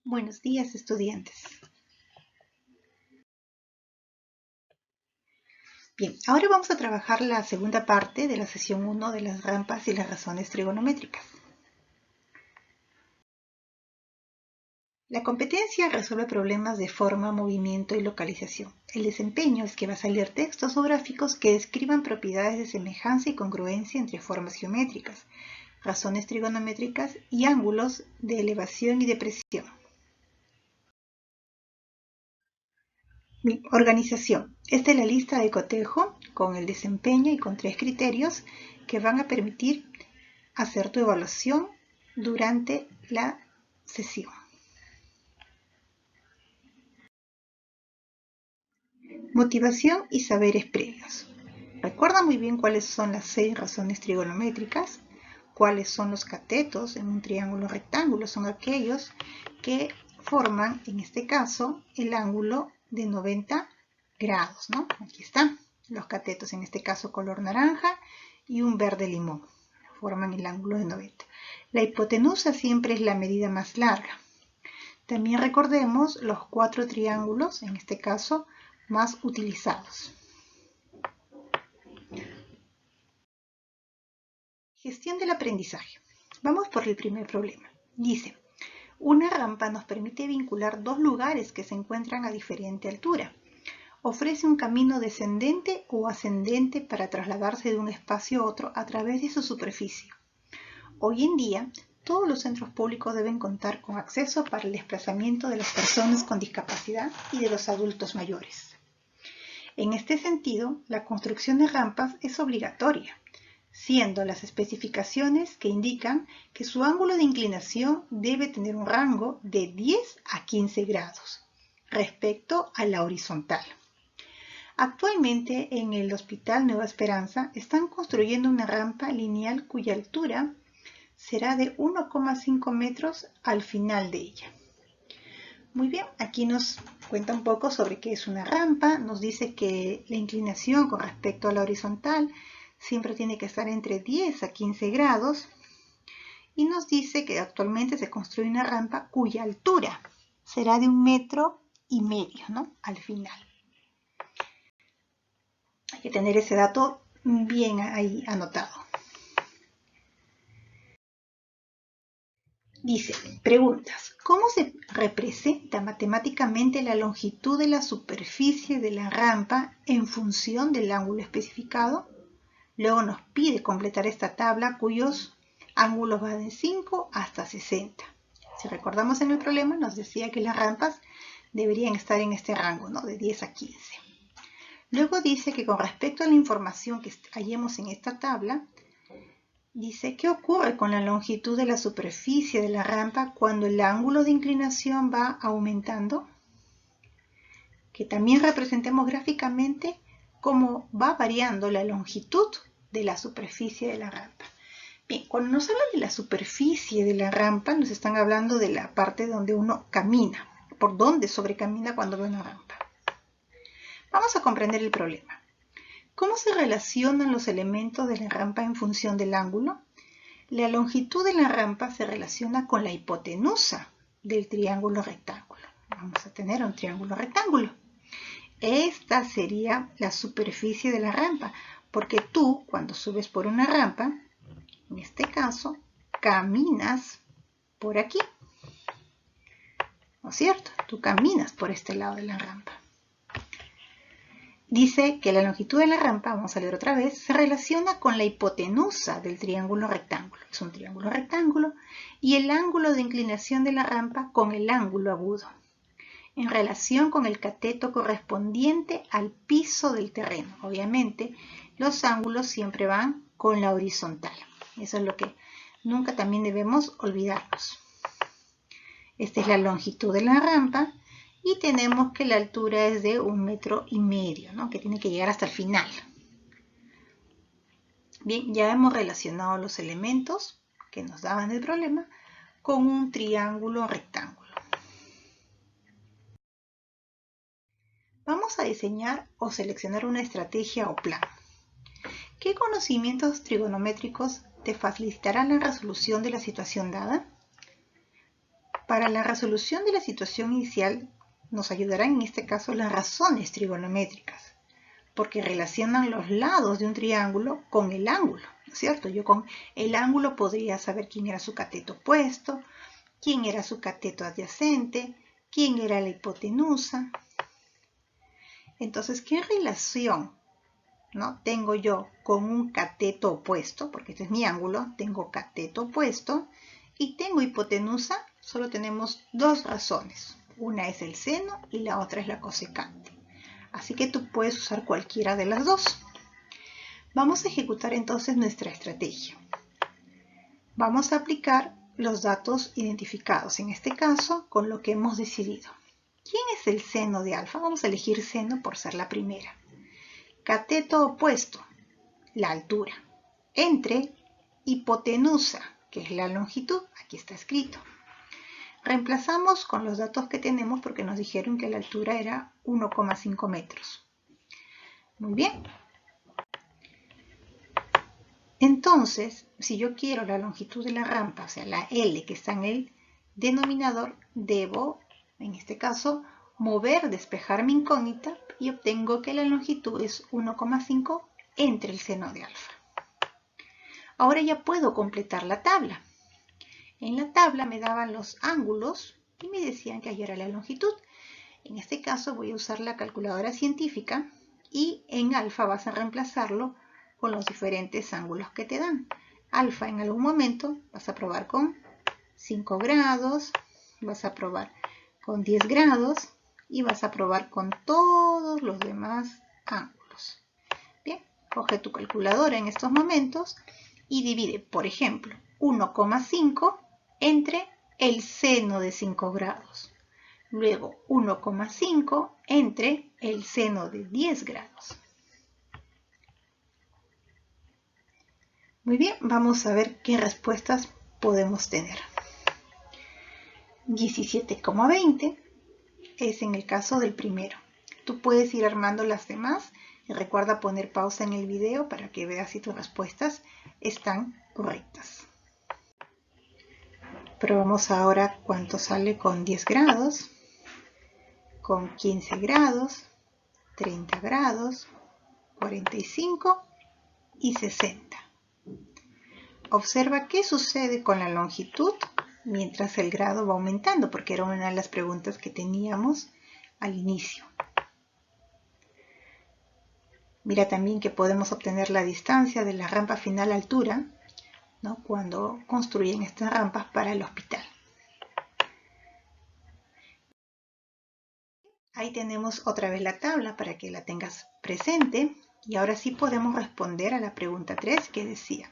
Buenos días, estudiantes. Bien, ahora vamos a trabajar la segunda parte de la sesión 1 de las rampas y las razones trigonométricas. La competencia resuelve problemas de forma, movimiento y localización. El desempeño es que va a salir textos o gráficos que describan propiedades de semejanza y congruencia entre formas geométricas, razones trigonométricas y ángulos de elevación y depresión. Bien, organización. Esta es la lista de cotejo con el desempeño y con 3 criterios que van a permitir hacer tu evaluación durante la sesión. Motivación y saberes previos. Recuerda muy bien cuáles son las 6 razones trigonométricas, cuáles son los catetos en un triángulo rectángulo. Son aquellos que forman, en este caso, el ángulo de 90 grados, ¿no? Aquí están los catetos, en este caso color naranja y un verde limón. Forman el ángulo de 90. La hipotenusa siempre es la medida más larga. También recordemos los 4 triángulos, en este caso, más utilizados. Gestión del aprendizaje. Vamos por el primer problema. Dice, una rampa nos permite vincular dos lugares que se encuentran a diferente altura. Ofrece un camino descendente o ascendente para trasladarse de un espacio a otro a través de su superficie. Hoy en día, todos los centros públicos deben contar con acceso para el desplazamiento de las personas con discapacidad y de los adultos mayores. En este sentido, la construcción de rampas es obligatoria, siendo las especificaciones que indican que su ángulo de inclinación debe tener un rango de 10 a 15 grados respecto a la horizontal. Actualmente en el Hospital Nueva Esperanza están construyendo una rampa lineal cuya altura será de 1,5 metros al final de ella. Muy bien, aquí nos cuenta un poco sobre qué es una rampa. Nos dice que la inclinación con respecto a la horizontal siempre tiene que estar entre 10 a 15 grados. Y nos dice que actualmente se construye una rampa cuya altura será de 1,5 metros, ¿no? Al final. Hay que tener ese dato bien ahí anotado. Dice, preguntas, ¿cómo se representa matemáticamente la longitud de la superficie de la rampa en función del ángulo especificado? Luego nos pide completar esta tabla cuyos ángulos van de 5 hasta 60. Si recordamos en el problema nos decía que las rampas deberían estar en este rango, ¿no? De 10 a 15. Luego dice que con respecto a la información que hallemos en esta tabla, dice, ¿qué ocurre con la longitud de la superficie de la rampa cuando el ángulo de inclinación va aumentando? Que también representemos gráficamente cómo va variando la longitud de la superficie de la rampa. Bien, cuando nos hablan de la superficie de la rampa, nos están hablando de la parte donde uno camina, por donde sobrecamina cuando ve una rampa. Vamos a comprender el problema. ¿Cómo se relacionan los elementos de la rampa en función del ángulo? La longitud de la rampa se relaciona con la hipotenusa del triángulo rectángulo. Vamos a tener un triángulo rectángulo. Esta sería la superficie de la rampa, porque tú, cuando subes por una rampa, en este caso, caminas por aquí. ¿No es cierto? Tú caminas por este lado de la rampa. Dice que la longitud de la rampa, vamos a leer otra vez, se relaciona con la hipotenusa del triángulo rectángulo. Es un triángulo rectángulo y el ángulo de inclinación de la rampa con el ángulo agudo, en relación con el cateto correspondiente al piso del terreno. Obviamente, los ángulos siempre van con la horizontal. Eso es lo que nunca también debemos olvidarnos. Esta es la longitud de la rampa. Y tenemos que la altura es de 1,5 metros, ¿no? Que tiene que llegar hasta el final. Bien, ya hemos relacionado los elementos que nos daban el problema con un triángulo rectángulo. Vamos a diseñar o seleccionar una estrategia o plan. ¿Qué conocimientos trigonométricos te facilitarán la resolución de la situación dada? Para la resolución de la situación inicial nos ayudarán en este caso las razones trigonométricas, porque relacionan los lados de un triángulo con el ángulo, ¿no es cierto? Yo con el ángulo podría saber quién era su cateto opuesto, quién era su cateto adyacente, quién era la hipotenusa. Entonces, ¿qué relación, ¿no?, tengo yo con un cateto opuesto? Porque este es mi ángulo, tengo cateto opuesto y tengo hipotenusa. Solo tenemos dos razones. Una es el seno y la otra es la cosecante. Así que tú puedes usar cualquiera de las dos. Vamos a ejecutar entonces nuestra estrategia. Vamos a aplicar los datos identificados, en este caso con lo que hemos decidido. ¿Quién es el seno de alfa? Vamos a elegir seno por ser la primera. Cateto opuesto, la altura, entre hipotenusa, que es la longitud, aquí está escrito. Reemplazamos con los datos que tenemos porque nos dijeron que la altura era 1,5 metros. Muy bien. Entonces, si yo quiero la longitud de la rampa, o sea, la L que está en el denominador, debo, en este caso, despejar mi incógnita y obtengo que la longitud es 1,5 entre el seno de alfa. Ahora ya puedo completar la tabla. En la tabla me daban los ángulos y me decían que hallara la longitud. En este caso voy a usar la calculadora científica y en alfa vas a reemplazarlo con los diferentes ángulos que te dan. Alfa en algún momento vas a probar con 5 grados, vas a probar con 10 grados y vas a probar con todos los demás ángulos. Bien, coge tu calculadora en estos momentos y divide, por ejemplo, 1,5 entre el seno de 5 grados. Luego 1,5 entre el seno de 10 grados. Muy bien, vamos a ver qué respuestas podemos tener. 17,20 es en el caso del primero. Tú puedes ir armando las demás y recuerda poner pausa en el video para que veas si tus respuestas están correctas. Probamos ahora cuánto sale con 10 grados, con 15 grados, 30 grados, 45 y 60. Observa qué sucede con la longitud mientras el grado va aumentando, porque era una de las preguntas que teníamos al inicio. Mira también que podemos obtener la distancia de la rampa final a altura, ¿no?, cuando construyen estas rampas para el hospital. Ahí tenemos otra vez la tabla para que la tengas presente y ahora sí podemos responder a la pregunta 3 que decía: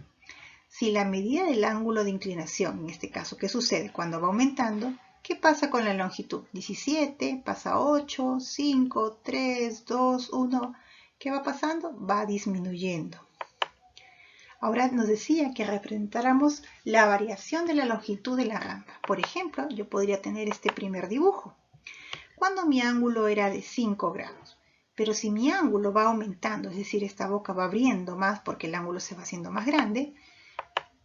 si la medida del ángulo de inclinación, en este caso, ¿qué sucede cuando va aumentando? ¿Qué pasa con la longitud? 17, pasa a 8, 5, 3, 2, 1. ¿Qué va pasando? Va disminuyendo. Ahora nos decía que representáramos la variación de la longitud de la rampa. Por ejemplo, yo podría tener este primer dibujo. Cuando mi ángulo era de 5 grados. Pero si mi ángulo va aumentando, es decir, esta boca va abriendo más porque el ángulo se va haciendo más grande,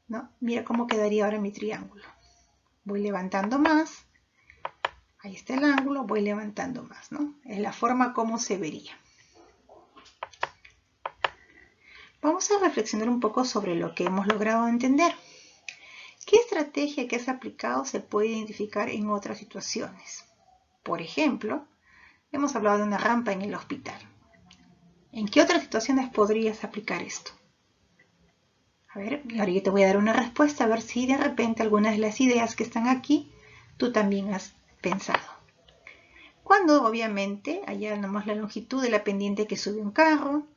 ¿no? Mira cómo quedaría ahora mi triángulo. Voy levantando más. Ahí está el ángulo, voy levantando más, ¿no? Es la forma como se vería. Vamos a reflexionar un poco sobre lo que hemos logrado entender. ¿Qué estrategia que has aplicado se puede identificar en otras situaciones? Por ejemplo, hemos hablado de una rampa en el hospital. ¿En qué otras situaciones podrías aplicar esto? A ver, ahora yo te voy a dar una respuesta a ver si de repente algunas de las ideas que están aquí tú también has pensado. Cuando obviamente hallaremos la longitud de la pendiente que sube un carro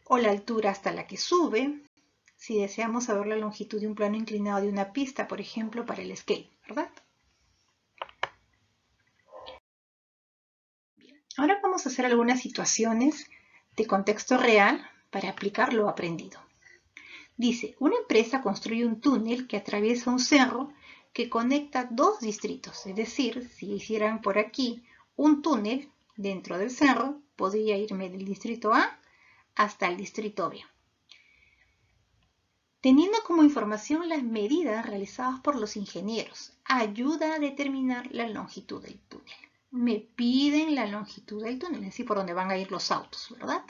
o la altura hasta la que sube, si deseamos saber la longitud de un plano inclinado de una pista, por ejemplo, para el skate, ¿verdad? Bien. Ahora vamos a hacer algunas situaciones de contexto real para aplicar lo aprendido. Dice, una empresa construye un túnel que atraviesa un cerro que conecta dos distritos. Es decir, si hicieran por aquí un túnel dentro del cerro, podría irme del distrito A hasta el distrito B. Teniendo como información las medidas realizadas por los ingenieros, ayuda a determinar la longitud del túnel. Me piden la longitud del túnel, es decir, por donde van a ir los autos, ¿verdad?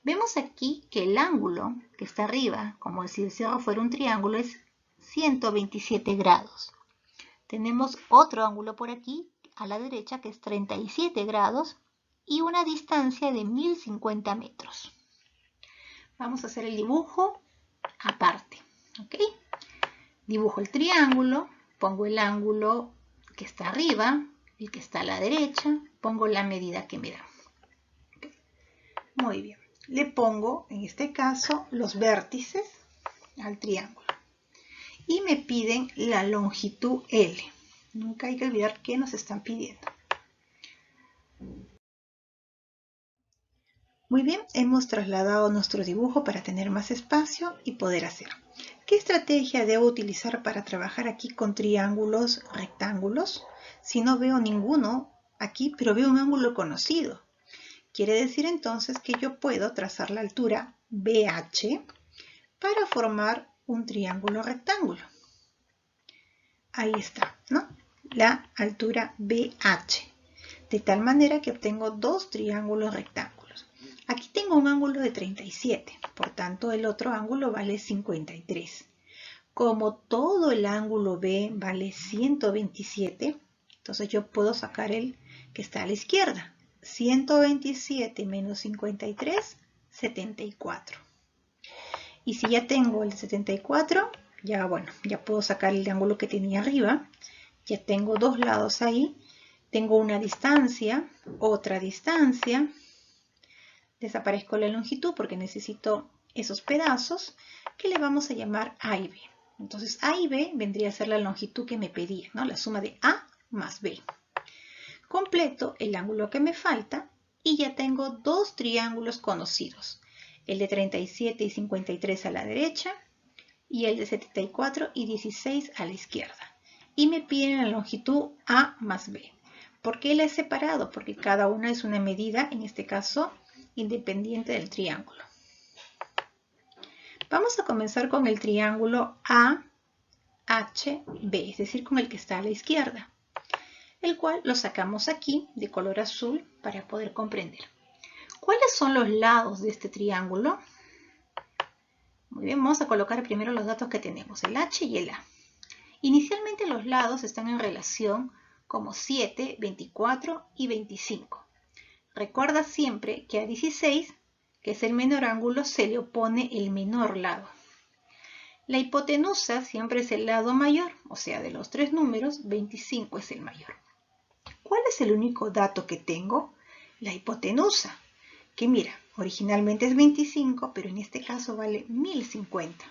Vemos aquí que el ángulo que está arriba, como si el cerro fuera un triángulo, es 127 grados. Tenemos otro ángulo por aquí, a la derecha, que es 37 grados y una distancia de 1050 metros. Vamos a hacer el dibujo aparte, ¿ok? Dibujo el triángulo, pongo el ángulo que está arriba, el que está a la derecha, pongo la medida que me da. ¿Okay? Muy bien. Le pongo, en este caso, los vértices al triángulo. Y me piden la longitud L. Nunca hay que olvidar qué nos están pidiendo. Muy bien, hemos trasladado nuestro dibujo para tener más espacio y poder hacer. ¿Qué estrategia debo utilizar para trabajar aquí con triángulos rectángulos? Si no veo ninguno aquí, pero veo un ángulo conocido. Quiere decir entonces que yo puedo trazar la altura BH para formar un triángulo rectángulo. Ahí está, ¿no? La altura BH. De tal manera que obtengo dos triángulos rectángulos. Aquí tengo un ángulo de 37, por tanto el otro ángulo vale 53. Como todo el ángulo B vale 127, entonces yo puedo sacar el que está a la izquierda. 127 menos 53, 74. Y si ya tengo el 74, ya puedo sacar el ángulo que tenía arriba. Ya tengo dos lados ahí. Tengo una distancia, otra distancia. Desaparezco la longitud porque necesito esos pedazos que le vamos a llamar A y B. Entonces A y B vendría a ser la longitud que me pedía, ¿no? La suma de A más B. Completo el ángulo que me falta y ya tengo dos triángulos conocidos. El de 37 y 53 a la derecha y el de 74 y 16 a la izquierda. Y me piden la longitud A más B. ¿Por qué la he separado? Porque cada una es una medida, en este caso, independiente del triángulo. Vamos a comenzar con el triángulo AHB, es decir, con el que está a la izquierda, el cual lo sacamos aquí de color azul para poder comprender. ¿Cuáles son los lados de este triángulo? Muy bien, vamos a colocar primero los datos que tenemos, el H y el A. Inicialmente los lados están en relación como 7, 24 y 25. Recuerda siempre que a 16, que es el menor ángulo, se le opone el menor lado. La hipotenusa siempre es el lado mayor, o sea, de los tres números, 25 es el mayor. ¿Cuál es el único dato que tengo? La hipotenusa, que mira, originalmente es 25, pero en este caso vale 1050.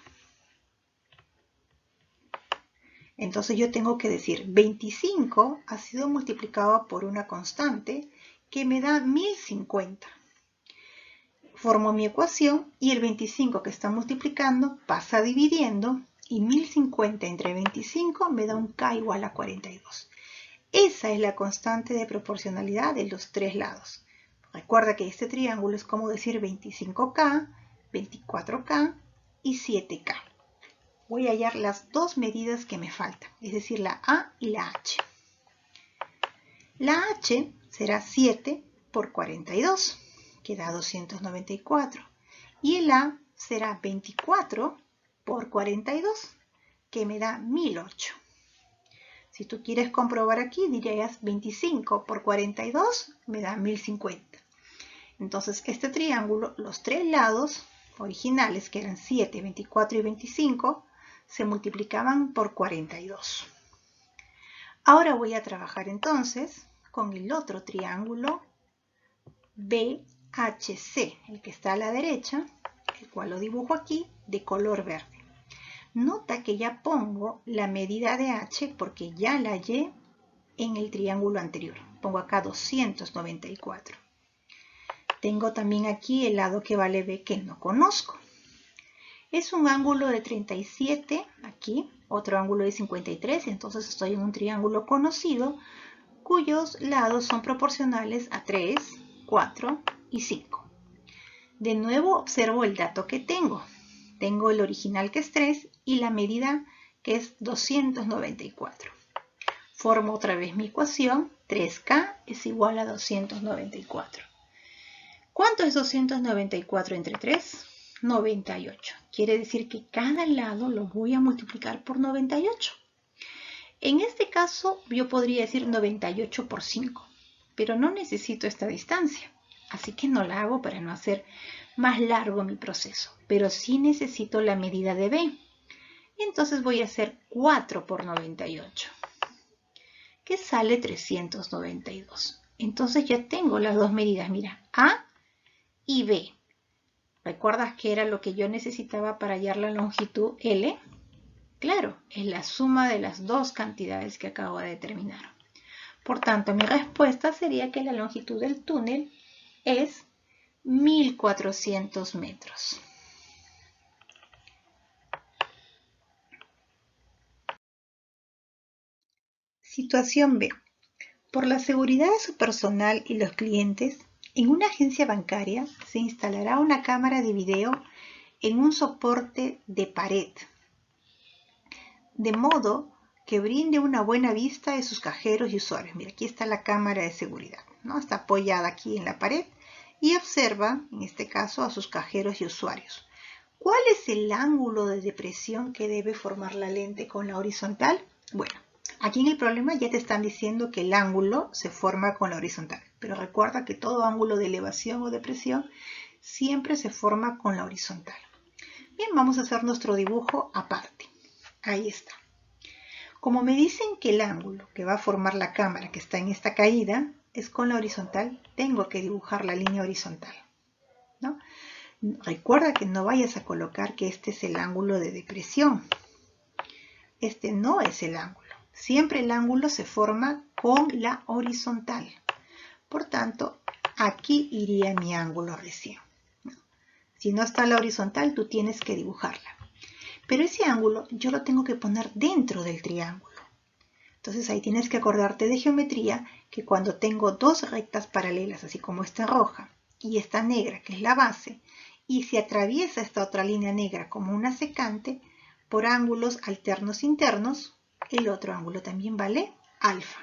Entonces yo tengo que decir 25 ha sido multiplicado por una constante que me da 1050. Formo mi ecuación y el 25 que está multiplicando pasa dividiendo y 1050 entre 25 me da un K igual a 42. Esa es la constante de proporcionalidad de los tres lados. Recuerda que este triángulo es como decir 25K, 24K y 7K. Voy a hallar las dos medidas que me faltan, es decir, la A y la H. La H será 7 por 42, que da 294. Y el A será 24 por 42, que me da 1008. Si tú quieres comprobar aquí, dirías 25 por 42 me da 1050. Entonces, este triángulo, los tres lados originales, que eran 7, 24 y 25, se multiplicaban por 42. Ahora voy a trabajar entonces con el otro triángulo BHC, el que está a la derecha, el cual lo dibujo aquí de color verde. Nota que ya pongo la medida de H porque ya la hallé en el triángulo anterior. Pongo acá 294. Tengo también aquí el lado que vale B que no conozco. Es un ángulo de 37 aquí, otro ángulo de 53, entonces estoy en un triángulo conocido cuyos lados son proporcionales a 3, 4 y 5. De nuevo observo el dato que tengo. Tengo el original que es 3 y la medida que es 294. Formo otra vez mi ecuación. 3K es igual a 294. ¿Cuánto es 294 entre 3? 98. Quiere decir que cada lado lo voy a multiplicar por 98. En este caso yo podría decir 98 por 5, pero no necesito esta distancia, así que no la hago para no hacer más largo mi proceso, pero sí necesito la medida de B. Entonces voy a hacer 4 por 98, que sale 392. Entonces ya tengo las dos medidas, mira, A y B. ¿Recuerdas que era lo que yo necesitaba para hallar la longitud L? Claro, es la suma de las dos cantidades que acabo de determinar. Por tanto, mi respuesta sería que la longitud del túnel es 1400 metros. Situación B. Por la seguridad de su personal y los clientes, en una agencia bancaria se instalará una cámara de video en un soporte de pared, de modo que brinde una buena vista de sus cajeros y usuarios. Mira, aquí está la cámara de seguridad, ¿no? Está apoyada aquí en la pared y observa, en este caso, a sus cajeros y usuarios. ¿Cuál es el ángulo de depresión que debe formar la lente con la horizontal? Bueno, aquí en el problema ya te están diciendo que el ángulo se forma con la horizontal, pero recuerda que todo ángulo de elevación o depresión siempre se forma con la horizontal. Bien, vamos a hacer nuestro dibujo aparte. Ahí está. Como me dicen que el ángulo que va a formar la cámara que está en esta caída es con la horizontal, tengo que dibujar la línea horizontal, ¿no? Recuerda que no vayas a colocar que este es el ángulo de depresión. Este no es el ángulo. Siempre el ángulo se forma con la horizontal. Por tanto, aquí iría mi ángulo recién. Si no está la horizontal, tú tienes que dibujarla. Pero ese ángulo yo lo tengo que poner dentro del triángulo. Entonces ahí tienes que acordarte de geometría que cuando tengo dos rectas paralelas, así como esta roja y esta negra, que es la base, y se atraviesa esta otra línea negra como una secante, por ángulos alternos internos, el otro ángulo también vale alfa.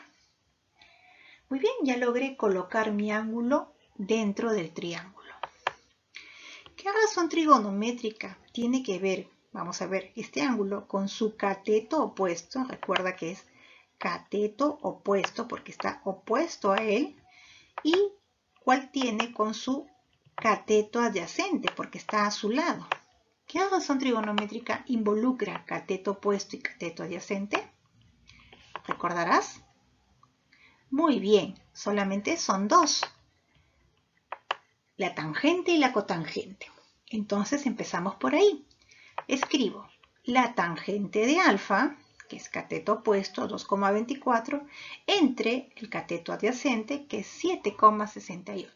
Muy bien, ya logré colocar mi ángulo dentro del triángulo. ¿Qué razón trigonométrica tiene que ver, vamos a ver, este ángulo con su cateto opuesto? Recuerda que es cateto opuesto porque está opuesto a él. ¿Y cuál tiene con su cateto adyacente porque está a su lado? ¿Qué razón trigonométrica involucra cateto opuesto y cateto adyacente? ¿Recordarás? Muy bien, solamente son dos. La tangente y la cotangente. Entonces empezamos por ahí. Escribo la tangente de alfa, que es cateto opuesto 2,24, entre el cateto adyacente, que es 7,68.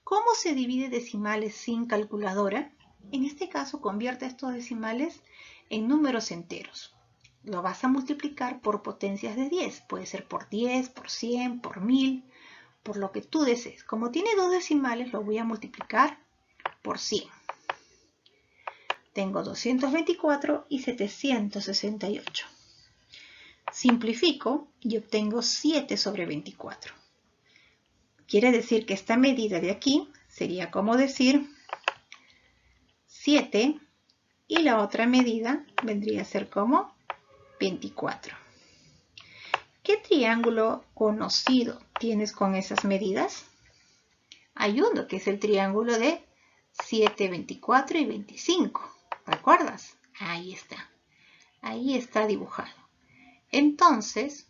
¿Cómo se divide decimales sin calculadora? En este caso, convierte estos decimales en números enteros. Lo vas a multiplicar por potencias de 10. Puede ser por 10, por 100, por 1000, por lo que tú desees. Como tiene dos decimales, lo voy a multiplicar por 100. Tengo 224 y 768. Simplifico y obtengo 7 sobre 24. Quiere decir que esta medida de aquí sería como decir 7 y la otra medida vendría a ser como 24. ¿Qué triángulo conocido tienes con esas medidas? Hay uno que es el triángulo de 7, 24 y 25. ¿Recuerdas? Ahí está. Ahí está dibujado. Entonces,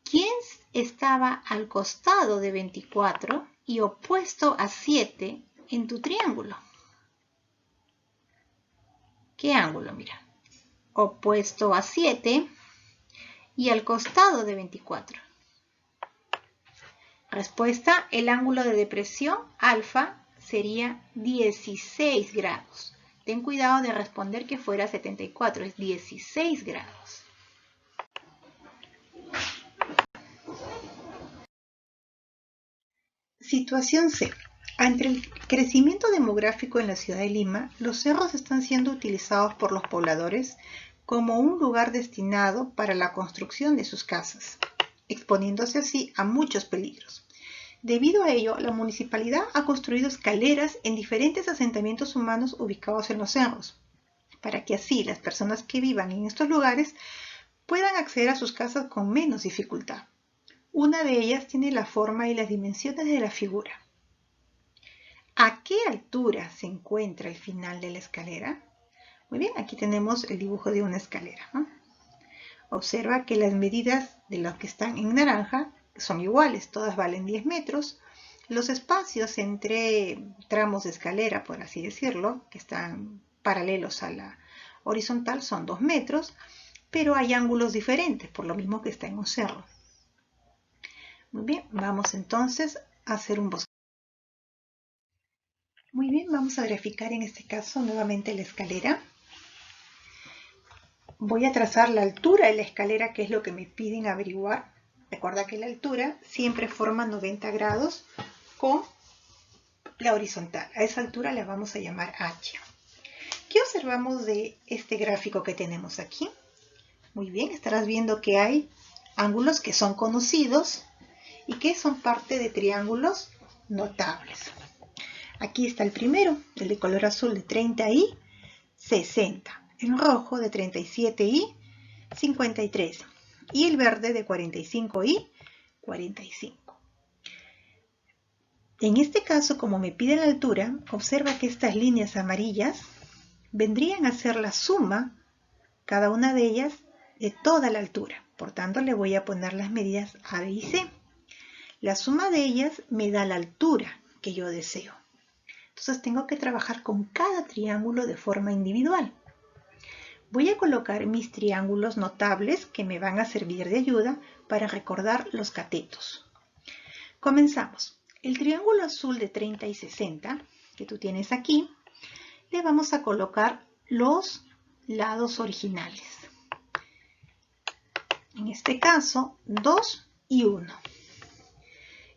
¿quién estaba al costado de 24 y opuesto a 7 en tu triángulo? ¿Qué ángulo? Mira. Opuesto a 7 y al costado de 24. Respuesta, el ángulo de depresión alfa sería 16 grados. Ten cuidado de responder que fuera 74, es 16 grados. Situación C. Ante el crecimiento demográfico en la ciudad de Lima, los cerros están siendo utilizados por los pobladores como un lugar destinado para la construcción de sus casas, exponiéndose así a muchos peligros. Debido a ello, la municipalidad ha construido escaleras en diferentes asentamientos humanos ubicados en los cerros, para que así las personas que vivan en estos lugares puedan acceder a sus casas con menos dificultad. Una de ellas tiene la forma y las dimensiones de la figura. ¿A qué altura se encuentra el final de la escalera? Muy bien, aquí tenemos el dibujo de una escalera, ¿no? Observa que las medidas de las que están en naranja son iguales, todas valen 10 metros. Los espacios entre tramos de escalera, por así decirlo, que están paralelos a la horizontal, son 2 metros, pero hay ángulos diferentes, por lo mismo que está en un cerro. Muy bien, vamos entonces a hacer un bosquejo. Muy bien, vamos a graficar en este caso nuevamente la escalera. Voy a trazar la altura de la escalera, que es lo que me piden averiguar. Recuerda que la altura siempre forma 90 grados con la horizontal. A esa altura la vamos a llamar H. ¿Qué observamos de este gráfico que tenemos aquí? Muy bien, estarás viendo que hay ángulos que son conocidos y que son parte de triángulos notables. Aquí está el primero, el de color azul de 30 y 60. El rojo de 37 y 53. Y el verde de 45 y 45. En este caso, como me pide la altura, observa que estas líneas amarillas vendrían a ser la suma, cada una de ellas, de toda la altura. Por tanto, le voy a poner las medidas A, B y C. La suma de ellas me da la altura que yo deseo. Entonces tengo que trabajar con cada triángulo de forma individual. Voy a colocar mis triángulos notables que me van a servir de ayuda para recordar los catetos. Comenzamos. El triángulo azul de 30 y 60 que tú tienes aquí, le vamos a colocar los lados originales. En este caso, 2 y 1.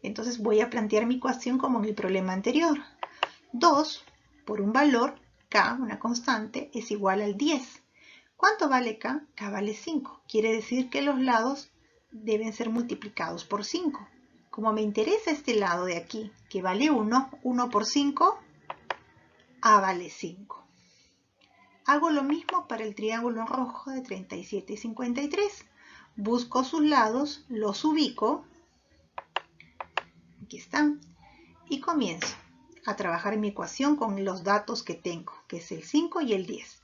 Entonces voy a plantear mi ecuación como en el problema anterior. 2 por un valor, K, una constante, es igual al 10. ¿Cuánto vale K? K vale 5. Quiere decir que los lados deben ser multiplicados por 5. Como me interesa este lado de aquí, que vale 1, 1 por 5, A vale 5. Hago lo mismo para el triángulo rojo de 37 y 53. Busco sus lados, los ubico. Aquí están. Y comienzo a trabajar mi ecuación con los datos que tengo, que es el 5 y el 10.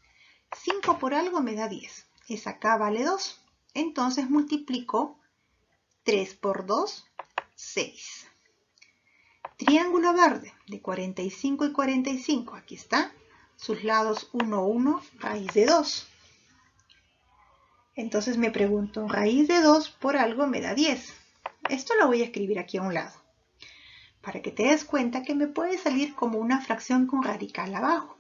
5 por algo me da 10. Esa K vale 2. Entonces multiplico 3 por 2, 6. Triángulo verde de 45 y 45. Aquí está. Sus lados 1, 1, raíz de 2. Entonces me pregunto, raíz de 2 por algo me da 10. Esto lo voy a escribir aquí a un lado, para que te des cuenta que me puede salir como una fracción con radical abajo.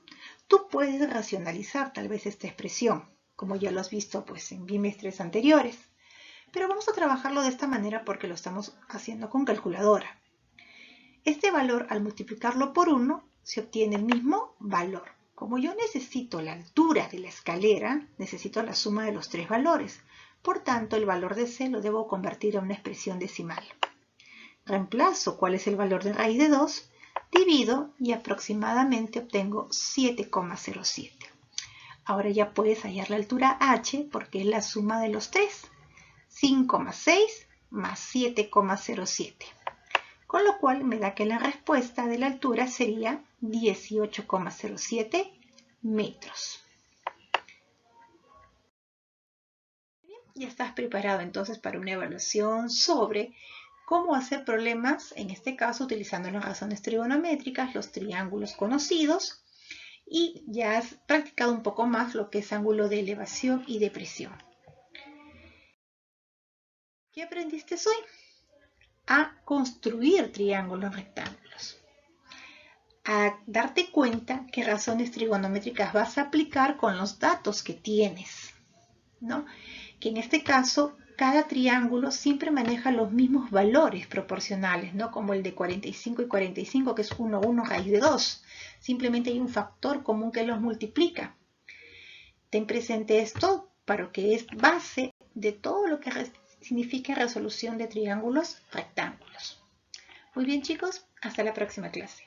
Tú puedes racionalizar tal vez esta expresión, como ya lo has visto pues, en bimestres anteriores. Pero vamos a trabajarlo de esta manera porque lo estamos haciendo con calculadora. Este valor, al multiplicarlo por 1, se obtiene el mismo valor. Como yo necesito la altura de la escalera, necesito la suma de los tres valores. Por tanto, el valor de C lo debo convertir a una expresión decimal. Reemplazo cuál es el valor de raíz de 2, divido y aproximadamente obtengo 7,07. Ahora ya puedes hallar la altura H porque es la suma de los tres. 5,6 más 7,07. Con lo cual me da que la respuesta de la altura sería 18,07 metros. Bien, ya estás preparado entonces para una evaluación sobre cómo hacer problemas, en este caso utilizando las razones trigonométricas, los triángulos conocidos, y ya has practicado un poco más lo que es ángulo de elevación y de presión. ¿Qué aprendiste hoy? A construir triángulos rectángulos, a darte cuenta qué razones trigonométricas vas a aplicar con los datos que tienes, ¿no? Que en este caso cada triángulo siempre maneja los mismos valores proporcionales, ¿no? Como el de 45 y 45, que es 1, 1 raíz de 2. Simplemente hay un factor común que los multiplica. Ten presente esto para que es base de todo lo que significa resolución de triángulos rectángulos. Muy bien, chicos, hasta la próxima clase.